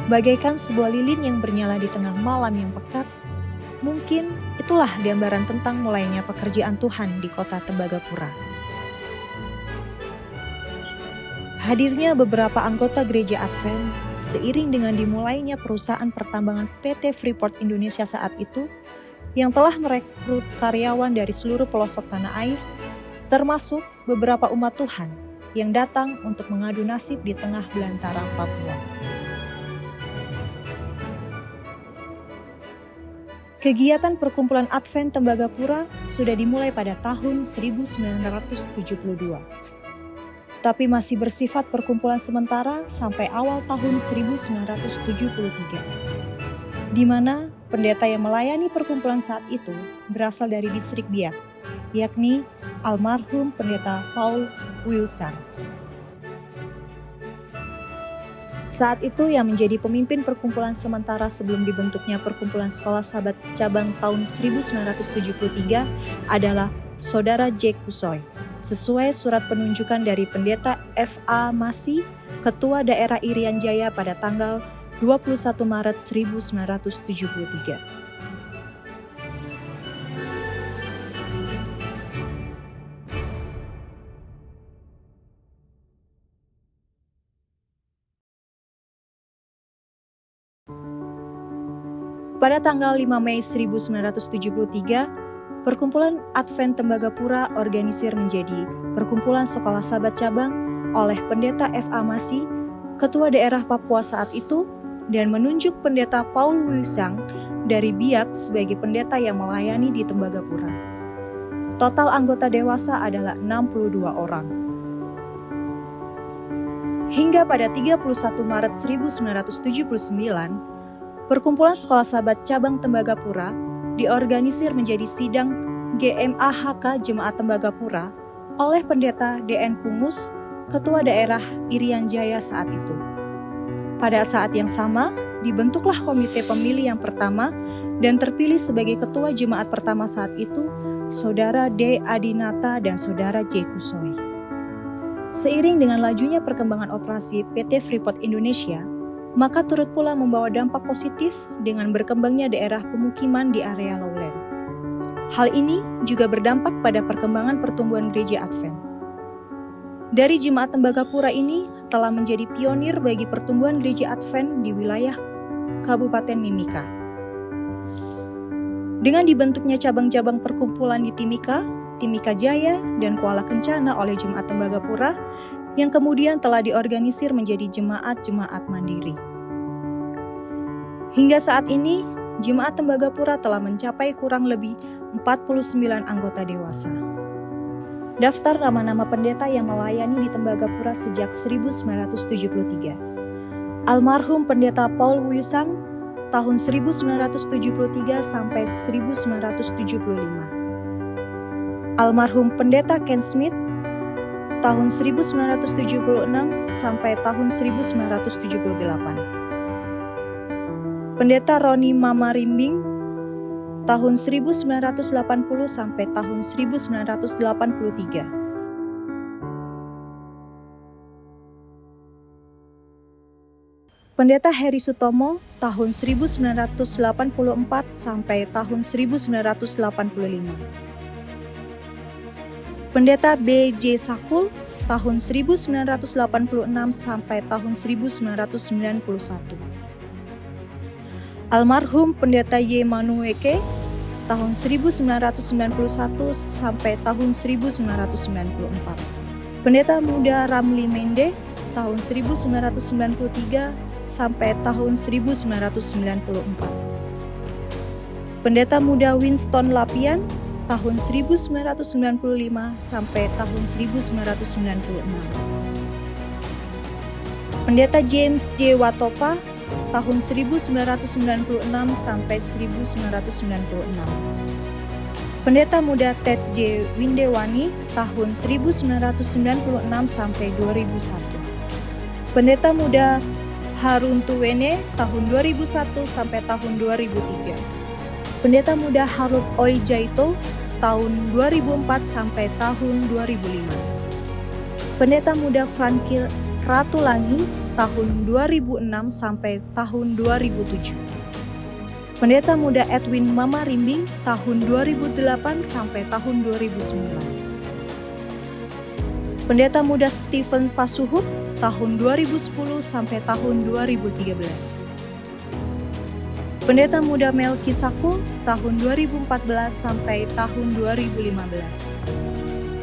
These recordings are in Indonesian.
Bagaikan sebuah lilin yang bernyala di tengah malam yang pekat, mungkin itulah gambaran tentang mulainya pekerjaan Tuhan di kota Tembagapura. Hadirnya beberapa anggota gereja Advent seiring dengan dimulainya perusahaan pertambangan PT Freeport Indonesia saat itu yang telah merekrut karyawan dari seluruh pelosok tanah air, termasuk beberapa umat Tuhan yang datang untuk mengadu nasib di tengah belantara Papua. Kegiatan perkumpulan Advent Tembagapura sudah dimulai pada tahun 1972. Tapi masih bersifat perkumpulan sementara sampai awal tahun 1973. Di mana pendeta yang melayani perkumpulan saat itu berasal dari distrik Biak, yakni almarhum pendeta Paul Wiusang. Saat itu yang menjadi pemimpin perkumpulan sementara sebelum dibentuknya Perkumpulan Sekolah Sahabat Cabang tahun 1973 adalah Saudara J. Kusoy, sesuai surat penunjukan dari Pendeta F.A. Masih, Ketua Daerah Irian Jaya pada tanggal 21 Maret 1973. Pada tanggal 5 Mei 1973, Perkumpulan Advent Tembagapura organisir menjadi Perkumpulan Sekolah Sahabat Cabang oleh Pendeta F.A. Masih, Ketua Daerah Papua saat itu, dan menunjuk Pendeta Paul Wiusang dari Biak sebagai pendeta yang melayani di Tembagapura. Total anggota dewasa adalah 62 orang. Hingga pada 31 Maret 1979, Perkumpulan Sekolah Sahabat Cabang Tembagapura diorganisir menjadi Sidang GMAHK Jemaat Tembagapura oleh Pendeta D.N. Pungus, Ketua Daerah Irian Jaya saat itu. Pada saat yang sama, dibentuklah komite pemilih yang pertama dan terpilih sebagai Ketua Jemaat pertama saat itu, Saudara D. Adinata dan Saudara J. Kusoy. Seiring dengan lajunya perkembangan operasi PT Freeport Indonesia, maka turut pula membawa dampak positif dengan berkembangnya daerah pemukiman di area lowland. Hal ini juga berdampak pada perkembangan pertumbuhan gereja Advent. Dari Jemaat Tembagapura ini telah menjadi pionir bagi pertumbuhan gereja Advent di wilayah Kabupaten Mimika. Dengan dibentuknya cabang-cabang perkumpulan di Timika, Timika Jaya, dan Kuala Kencana oleh Jemaat Tembagapura, yang kemudian telah diorganisir menjadi jemaat-jemaat mandiri. Hingga saat ini, Jemaat Tembagapura telah mencapai kurang lebih 49 anggota dewasa. Daftar nama-nama pendeta yang melayani di Tembagapura sejak 1973. Almarhum Pendeta Paul Wiusang tahun 1973 sampai 1975. Almarhum Pendeta Ken Smith tahun 1976 sampai tahun 1978. Pendeta Roni Mama Rimbing tahun 1980 sampai tahun 1983. Pendeta Heri Sutomo tahun 1984 sampai tahun 1985. Pendeta B.J. Sakul tahun 1986 sampai tahun 1991. Almarhum Pendeta Y. Manueke tahun 1991 sampai tahun 1994. Pendeta Muda Ramli Mende tahun 1993 sampai tahun 1994. Pendeta Muda Winston Lapian tahun 1995 sampai tahun 1996. Pendeta James J. Watopa tahun 1996 sampai 1996. Pendeta Muda Ted J. Windewani tahun 1996 sampai 2001. Pendeta Muda Harun Tuwene tahun 2001 sampai tahun 2003. Pendeta Muda Harut Oi Jaito tahun 2004 sampai tahun 2005. Pendeta Muda Frankil Ratulangi tahun 2006 sampai tahun 2007. Pendeta Muda Edwin Mama Rimbing tahun 2008 sampai tahun 2009. Pendeta Muda Stephen Pasuhuk tahun 2010 sampai tahun 2013. Pendeta Muda Melki Sakul tahun 2014 sampai tahun 2015.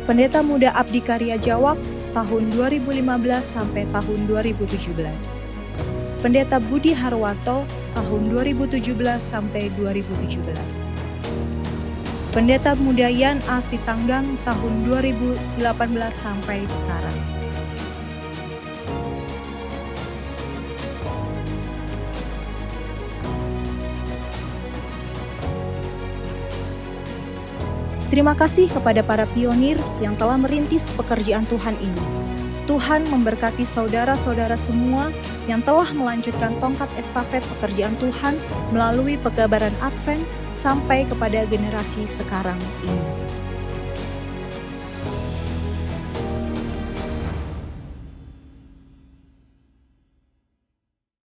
Pendeta Muda Abdi Karya Jawab tahun 2015 sampai tahun 2017. Pendeta Budi Harwanto tahun 2017 sampai 2017. Pendeta Muda Yan A. Sitanggang tahun 2018 sampai sekarang. Terima kasih kepada para pionir yang telah merintis pekerjaan Tuhan ini. Tuhan memberkati saudara-saudara semua yang telah melanjutkan tongkat estafet pekerjaan Tuhan melalui pekabaran Advent sampai kepada generasi sekarang ini.